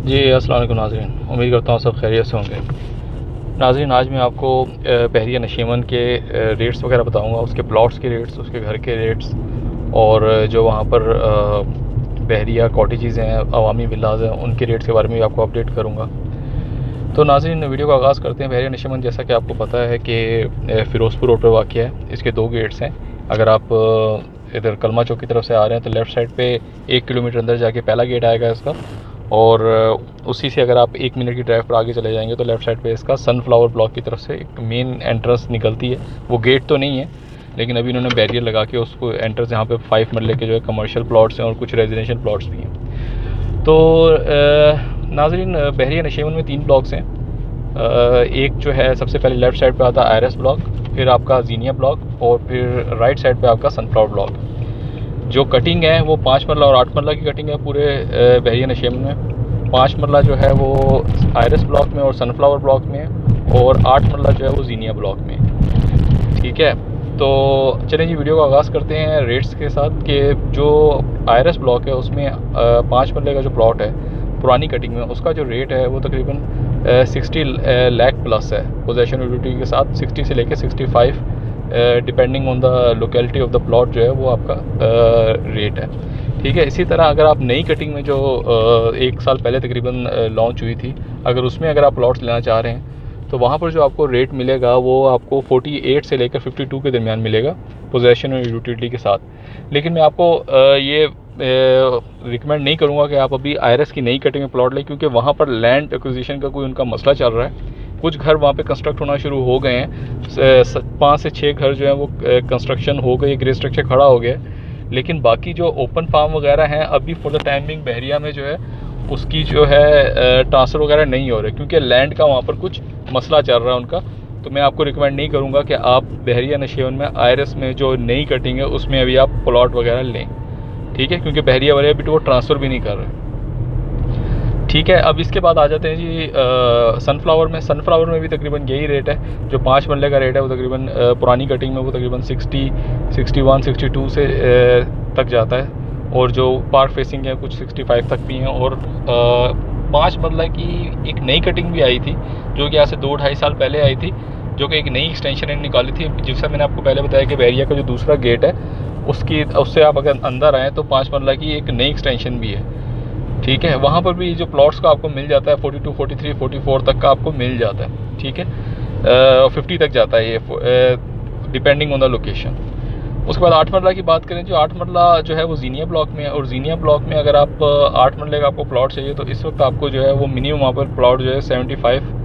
जी अस्सलाम वालेकुम नाज़रीन, उम्मीद करता हूँ सब खैरियत से होंगे। नाज़रीन, आज मैं आपको बहरिया नशीमन के रेट्स वगैरह बताऊँगा, उसके प्लॉट्स के रेट्स, उसके घर के रेट्स और जो वहाँ पर बहरिया कॉटेजेस हैं, अवामी विलाज हैं, उनके रेट्स के बारे में भी आपको अपडेट करूँगा। तो नाज़रीन, वीडियो का आगाज़ करते हैं। बहरिया नशीमन जैसा कि आपको पता है कि फ़िरोज़पुर रोड पर वाक़या है। इसके 2 गेट्स हैं। अगर आप इधर कलमा चौक की तरफ से आ रहे हैं तो लेफ़्ट साइड पे 1 किलोमीटर अंदर जाके पहला गेट आएगा इसका, और उसी से अगर आप 1 मिनट की ड्राइव पर आगे चले जाएंगे तो लेफ़्ट साइड पे इसका सनफ्लावर ब्लॉक की तरफ से एक मेन एंट्रेंस निकलती है। वो गेट तो नहीं है, लेकिन अभी इन्होंने बैरियर लगा के उसको एंट्रेंस, यहाँ पे 5 मरले के जो है कमर्शियल प्लॉट्स हैं और कुछ रेजिडेंशियल प्लॉट्स भी हैं। तो नाज़रीन, बहरिया नशीमन में 3 ब्लॉक्स हैं। एक जो है सबसे पहले लेफ़्ट साइड पे आता है आयरस ब्लॉक, फिर आपका जीनिया ब्लॉक और फिर राइट साइड पे आपका सनफ्लावर ब्लॉक। जो कटिंग है वो 5 मरला और 8 मरला की कटिंग है पूरे बहरिया नशीमन में। 5 मरला जो है वो आयरस ब्लॉक में और सनफ्लावर ब्लॉक में है, और 8 मरला जो है वो जीनिया ब्लॉक में है। ठीक है, तो चलें जी, वीडियो का आगाज़ करते हैं रेट्स के साथ। कि जो आयरस ब्लॉक है उसमें 5 मरले का जो प्लॉट है पुरानी कटिंग में, उसका जो रेट है वो तकरीबन 60 लाख प्लस है पोजेशन ड्यूटी के साथ। 60 से लेके 65 depending on the locality of the plot जो है वो आपका रेट है। ठीक है, इसी तरह अगर आप नई कटिंग में जो 1 साल पहले तकरीबन लॉन्च हुई थी, अगर उसमें अगर आप प्लॉट्स लेना चाह रहे हैं तो वहाँ पर जो आपको रेट मिलेगा वो आपको 48 से लेकर 52 के दरमियान मिलेगा पोजेशन और यूटिलिटी के साथ। लेकिन मैं आपको ये रिकमेंड नहीं करूँगा कि आप अभी आयरस की नई कटिंग में प्लॉट लें, क्योंकि वहाँ पर लैंड एक्विजिशन का कोई उनका मसला चल रहा है। कुछ घर वहाँ पे कंस्ट्रक्ट होना शुरू हो गए हैं, 5 से 6 घर जो हैं वो कंस्ट्रक्शन हो गए, ग्रे स्ट्रक्चर खड़ा हो गया है। लेकिन बाकी जो ओपन फार्म वगैरह हैं अभी फॉर द टाइमिंग बहरिया में जो है उसकी जो है ट्रांसफ़र वगैरह नहीं हो रहे, क्योंकि लैंड का वहाँ पर कुछ मसला चल रहा है उनका। तो मैं आपको रिकमेंड नहीं करूँगा कि आप बहरिया नशीमन में आयरस में जो नई कटिंग है उसमें अभी आप प्लॉट वगैरह लें। ठीक है, क्योंकि बहरिया वाले अभी तो वो ट्रांसफ़र भी नहीं कर रहे। ठीक है, अब इसके बाद आ जाते हैं जी सनफ्लावर में भी तकरीबन यही रेट है। जो 5 मरले का रेट है वो तकरीबन पुरानी कटिंग में वो तकरीबन 60, 61, 62 से तक जाता है, और जो पार्क फेसिंग है कुछ 65 तक भी हैं। और 5 मरला की एक नई कटिंग भी आई थी जो कि आज से 2-2.5 साल पहले आई थी, जो कि एक नई एक्सटेंशन निकाली थी, जिससे मैंने आपको पहले बताया कि बहरिया का जो दूसरा गेट है उससे आप अगर अंदर आएँ तो 5 मरला की एक नई एक्सटेंशन भी है। ठीक है, वहाँ पर भी जो प्लॉट्स का आपको मिल जाता है 42, 43, 44 तक का आपको मिल जाता है। ठीक है, 50 तक जाता है ये डिपेंडिंग ऑन द लोकेशन। उसके बाद 8 मरला की बात करें, जो 8 मरला जो है वो जीनिया ब्लॉक में है, और जीनिया ब्लॉक में अगर आप 8 मरले का आपको प्लॉट चाहिए तो इस वक्त आपको जो है वो मिनिमम वहाँ पर प्लॉट जो है 75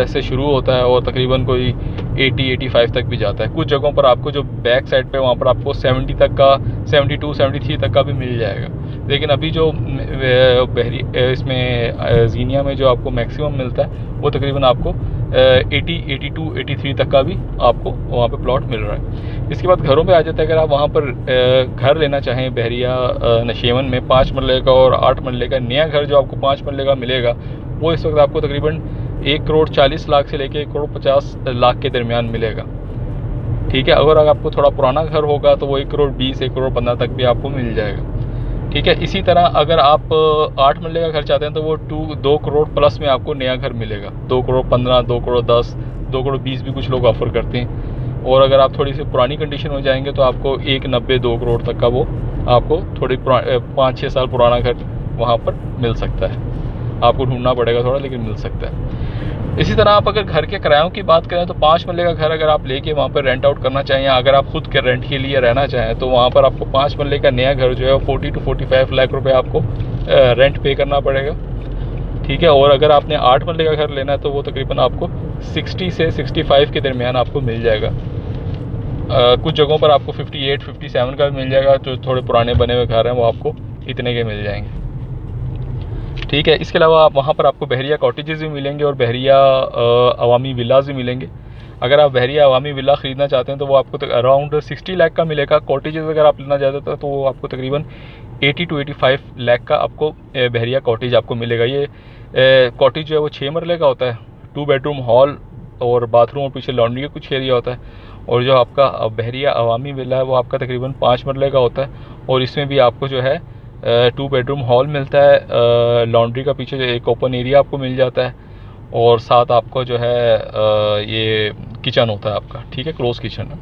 से शुरू होता है और तकरीबन कोई 80-85 तक भी जाता है। कुछ जगहों पर आपको जो बैक साइड पे वहाँ पर आपको 70 तक का, 72, 73 तक का भी मिल जाएगा। लेकिन अभी जो बहरी इसमें जीनिया में जो आपको मैक्सिमम मिलता है वो तकरीबन आपको 80, 82, 83 तक का भी आपको वहाँ पे प्लॉट मिल रहा है। इसके बाद घरों पे आ जाता है। अगर आप वहाँ पर घर लेना चाहें बहरिया नशीमन में 5 मरले का और 8 मरले का, नया घर जो आपको 5 मरले का मिलेगा वो इस वक्त आपको तकरीबन 1,40,00,000 से लेके 1,50,00,000 के दरमियान मिलेगा। ठीक है, अगर आपको थोड़ा पुराना घर होगा तो वो 1,20,00,000, 1,15,00,000 तक भी आपको मिल जाएगा। ठीक है, इसी तरह अगर आप 8 मरले का घर चाहते हैं तो वो 2 करोड़ प्लस में आपको नया घर मिलेगा। 2,15,00,000, 2,10,00,000, 2,20,00,000 भी कुछ लोग ऑफ़र करते हैं। और अगर आप थोड़ी सी पुरानी कंडीशन में जाएंगे तो आपको 1,90,00,000, 2 करोड़ तक का वो आपको थोड़ी 5-6 साल पुराना घर वहाँ पर मिल सकता है। आपको ढूंढना पड़ेगा थोड़ा, लेकिन मिल सकता है। इसी तरह आप अगर घर के किरायों की बात करें तो 5 मरले का घर अगर आप लेके वहाँ पर रेंट आउट करना चाहें, या अगर आप खुद के रेंट के लिए रहना चाहें, तो वहाँ पर आपको 5 मरले का नया घर जो है 40 to 45 लाख रुपए आपको रेंट पे करना पड़ेगा। ठीक है, और अगर आपने 8 मरले का घर लेना है तो वो तकरीबन आपको 60 से 65 के दरमियान आपको मिल जाएगा। कुछ जगहों पर आपको 58, 57 का भी मिल जाएगा। जो थोड़े पुराने बने हुए घर हैं वो आपको इतने के मिल जाएंगे। ठीक है, इसके अलावा आप वहाँ पर आपको बहरिया कॉटेजेस भी मिलेंगे और बहरिया अवामी विलाज भी मिलेंगे। अगर आप बहरिया अवामी विला ख़रीदना चाहते हैं तो वो आपको अराउंड 60 लाख का मिलेगा। कॉटेजेस अगर आप लेना चाहते हैं तो वो आपको तकरीबन 80 to 85 लाख का आपको बहरिया कॉटेज आपको मिलेगा। ये कॉटेज जो है वो 6 मरले का होता है, 2 बेडरूम हॉल और बाथरूम और पीछे लॉन्ड्री का कुछ एरिया होता है। और जो आपका बहरिया अवामी विला है वो आपका तकरीबन 5 मरले का होता है, और इसमें भी आपको जो है 2 बेडरूम हॉल मिलता है, लॉन्ड्री का पीछे जो एक ओपन एरिया आपको मिल जाता है, और साथ आपको जो है ये किचन होता है आपका, ठीक है, क्लोज किचन है,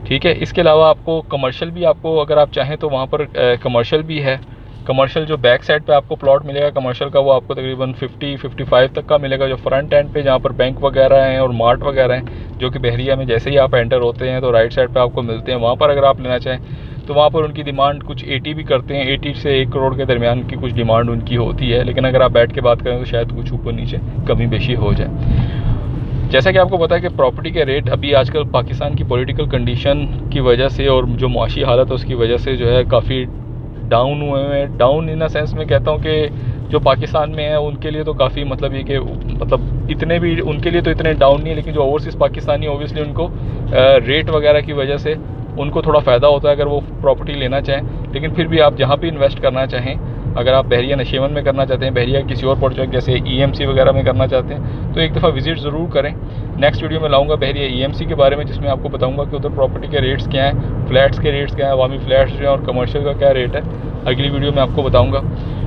ठीक है। इसके अलावा आपको कमर्शियल भी, आपको अगर आप चाहें तो वहाँ पर कमर्शियल भी है। कमर्शियल जो बैक साइड पे आपको प्लॉट मिलेगा कमर्शियल का, वो आपको तकरीबन 50-55 तक का मिलेगा। जो फ्रंट एंड पे जहाँ पर बैंक वगैरह हैं और मार्ट वगैरह हैं, जो कि बहरिया में जैसे ही आप एंटर होते हैं तो राइट साइड पे आपको मिलते हैं, वहाँ पर अगर आप लेना चाहें तो वहाँ पर उनकी डिमांड कुछ 80 भी करते हैं, 80 से 1 करोड़ के दरमियान की कुछ डिमांड उनकी होती है। लेकिन अगर आप बैठ के बात करें तो शायद कुछ ऊपर नीचे कमी बेशी हो जाए। जैसा कि आपको पता है कि प्रॉपर्टी के रेट अभी आजकल पाकिस्तान की पॉलिटिकल कंडीशन की वजह से और जो मुआशी हालत है उसकी वजह से जो है काफ़ी डाउन हुए हैं। डाउन इन द सेंस में कहता हूँ कि जो पाकिस्तान में है उनके लिए तो काफ़ी मतलब ये कि मतलब इतने भी उनके लिए तो इतने डाउन नहीं है, लेकिन जो ओवरसीज़ पाकिस्तानी ओबियसली उनको रेट वगैरह की वजह से उनको थोड़ा फ़ायदा होता है अगर वो प्रॉपर्टी लेना चाहें। लेकिन फिर भी आप जहाँ भी इन्वेस्ट करना चाहें, अगर आप बहरिया नशेवन में करना चाहते हैं, बहरिया किसी और प्रोजेक्ट जैसे EMC वगैरह में करना चाहते हैं, तो एक दफ़ा विज़िट ज़रूर करें। नेक्स्ट वीडियो में लाऊंगा बहरिया EMC के बारे में, जिसमें आपको बताऊंगा कि उधर प्रॉपर्टी के रेट्स क्या हैं, फ्लैट्स के रेट्स क्या हैं, अवामी फ्लैट्स जो हैं और कमर्शियल का क्या रेट है, अगली वीडियो में आपको बताऊँगा।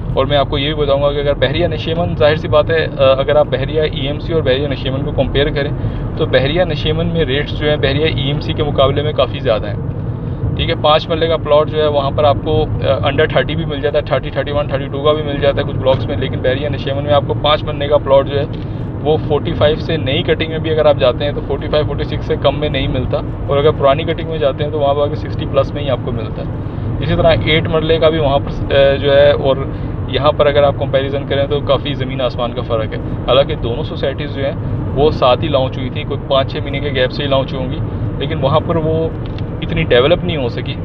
और मैं आपको ये भी बताऊँगा कि अगर बहरिया नशेवन, जाहिर सी बात है, अगर आप बहरिया EMC और बहरिया नशेवन को कंपेयर करें तो बहरिया नशेवन में रेट्स जो हैं बहरिया EMC के मुकाबले में काफ़ी ज़्यादा हैं, ठीक है। 5 मरले का प्लॉट जो है वहाँ पर आपको अंडर 30 भी मिल जाता है, 30, 31, 32 का भी मिल जाता है कुछ ब्लॉक्स में। लेकिन बहरिया नशेवन में आपको 5 मरले का प्लॉट जो है वो 45 से, नई कटिंग में भी अगर आप जाते हैं तो 45-46 से कम में नहीं मिलता, और अगर पुरानी कटिंग में जाते हैं तो वहाँ पर आगे 60+ में ही आपको मिलता है। इसी तरह 8 मरले का भी वहाँ पर जो है, और यहाँ पर अगर आप कंपैरिजन करें तो काफ़ी ज़मीन आसमान का फ़र्क है। हालांकि दोनों सोसाइटीज़ जो हैं वो साथ ही लॉन्च हुई थी, कोई 5-6 महीने के गैप से ही लॉन्च होंगी, लेकिन वहाँ पर वो इतनी डेवलप नहीं हो सकी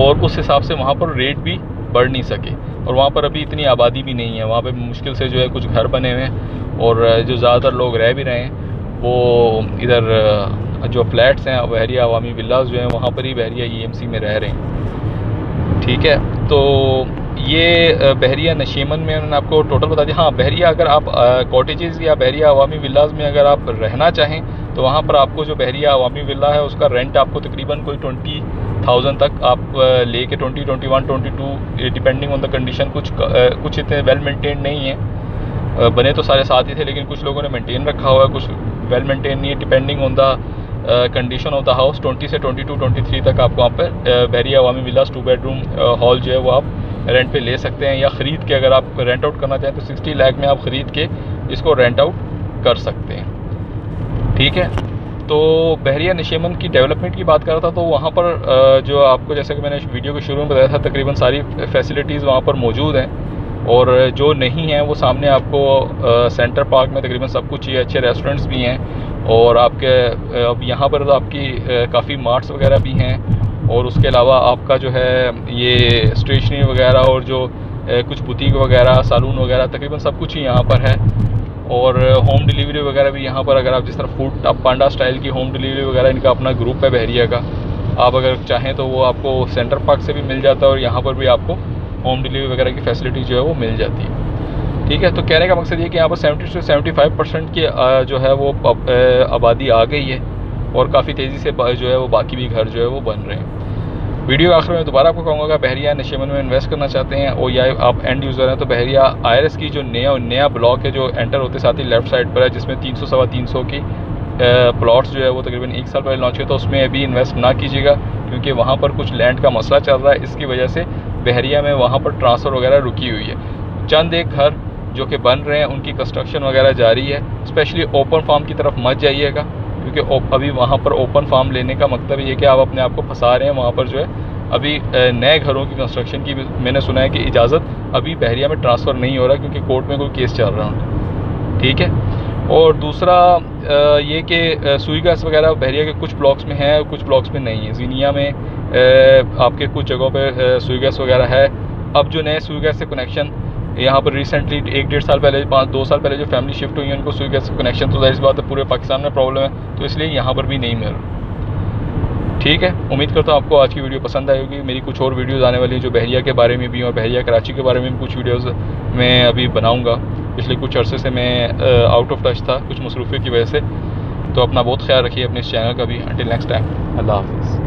और उस हिसाब से वहाँ पर रेट भी बढ़ नहीं सके, और वहाँ पर अभी इतनी आबादी भी नहीं है। वहाँ पे मुश्किल से जो है कुछ घर बने हुए हैं, और जो ज़्यादातर लोग रह भी रहे हैं वो इधर जो फ्लैट्स हैं बहरिया अवामी विलास जो हैं वहाँ पर ही बहरिया EMC में रह रहे हैं, ठीक है। तो ये बहरिया नशेमन में मैंने आपको टोटल बता दिया। हाँ, बहरिया अगर आप कॉटेजेस या बहरिया अवामी विलास में अगर आप रहना चाहें तो वहाँ पर आपको जो बहरिया अवामी विला है उसका रेंट आपको तकरीबन कोई 20,000 तक आप लेके 20, 21, 22 डिपेंडिंग ऑन द कंडीशन, कुछ इतने वेल मेंटेन नहीं है। बने तो सारे साथ ही थे लेकिन कुछ लोगों ने मेंटेन रखा हुआ है, कुछ वेल मेंटेन नहीं है। Depending on the condition of the house 20 से 22, 23 तक आप वहाँ पर बहरिया अवामी विलास 2 बेडरूम हॉल जो है वो आप रेंट पे ले सकते हैं, या ख़रीद के अगर आप रेंट आउट करना चाहें तो 60 लाख में आप ख़रीद के इसको रेंट आउट कर सकते हैं, ठीक है। तो बहरिया नशेमन की डेवलपमेंट की बात कर रहा था, तो वहाँ पर जो आपको, जैसे कि मैंने वीडियो के शुरू में बताया था, तकरीबन सारी फैसिलिटीज़ वहाँ पर मौजूद हैं, और जो नहीं हैं वो सामने आपको सेंटर पार्क में तकरीबन सब कुछ ही है। अच्छे रेस्टोरेंट्स भी हैं, और आपके अब यहाँ पर तो आपकी काफ़ी मार्ट्स वगैरह भी हैं, और उसके अलावा आपका जो है ये स्टेशनरी वगैरह और जो कुछ बुटीक वगैरह, सैलून वगैरह, तकरीबन सब कुछ ही यहाँ पर है। और होम डिलीवरी वगैरह भी यहाँ पर, अगर आप जिस तरह फूड पांडा स्टाइल की होम डिलीवरी वगैरह, इनका अपना ग्रुप है बहरिया का, आप अगर चाहें तो वो आपको सेंटर पार्क से भी मिल जाता है, और यहाँ पर भी आपको होम डिलीवरी वगैरह की फैसिलिटी जो है वो मिल जाती है, ठीक है। तो कहने का मकसद ये कि यहाँ पर 70 से 75% की जो है वो आबादी आ गई है, और काफ़ी तेज़ी से जो है वो बाकी भी घर जो है वो बन रहे हैं। वीडियो आखिर में दोबारा आपको कहूँगा कि बहरिया नशेमन में इन्वेस्ट करना चाहते हैं, और या आप एंड यूज़र हैं, तो बहरिया IRS की जो नया ब्लॉक है जो एंटर होते साथ ही लेफ़्ट साइड पर है, जिसमें 300 सवा 300 की प्लॉट्स जो है वो तकरीबन 1 साल पहले लॉन्च हुए, तो उसमें अभी इन्वेस्ट ना कीजिएगा, क्योंकि वहाँ पर कुछ लैंड का मसला चल रहा है। इसकी वजह से बहरिया में वहाँ पर ट्रांसफ़र वगैरह रुकी हुई है। चंद एक घर जो कि बन रहे हैं उनकी कंस्ट्रक्शन वगैरह जारी है। स्पेशली ओपन फार्म की तरफ मत जाइएगा, क्योंकि अभी वहाँ पर ओपन फार्म लेने का मतलब ये कि आप अपने आप को फंसा रहे हैं। वहाँ पर जो है अभी नए घरों की कंस्ट्रक्शन की मैंने सुना है कि इजाज़त अभी बहरिया में ट्रांसफ़र नहीं हो रहा, क्योंकि कोर्ट में कोई केस चल रहा है, ठीक है। और दूसरा ये कि सुई गैस वगैरह बहरिया के कुछ ब्लॉक्स में है, कुछ ब्लॉक्स में नहीं है। ज़ीनिया में आपके कुछ जगहों पे सुई गैस वगैरह है। अब जो नए सुई गैस से कनेक्शन यहाँ पर रिसेंटली 1-1.5 साल पहले, 2 साल पहले जो फैमिली शिफ्ट हुई है उनको सुई गैस कनेक्शन, तो जाहिर सी बात है पूरे पाकिस्तान में प्रॉब्लम है, तो इसलिए यहाँ पर भी नहीं मिल रहा, ठीक है। उम्मीद करता हूँ आपको आज की वीडियो पसंद आई होगी। मेरी कुछ और वीडियोज़ आने वाली हैं जो बहरिया के बारे में भी, और बहरिया कराची के बारे में भी कुछ वीडियोज़ मैं अभी बनाऊँगा। पिछले कुछ अरसे से मैं आउट ऑफ टच था कुछ मसरूफियत की वजह से, तो अपना बहुत ख्याल रखिए अपने इस चैनल का भी। अंटिल नेक्स्ट टाइम, अल्लाह हाफ़िज़।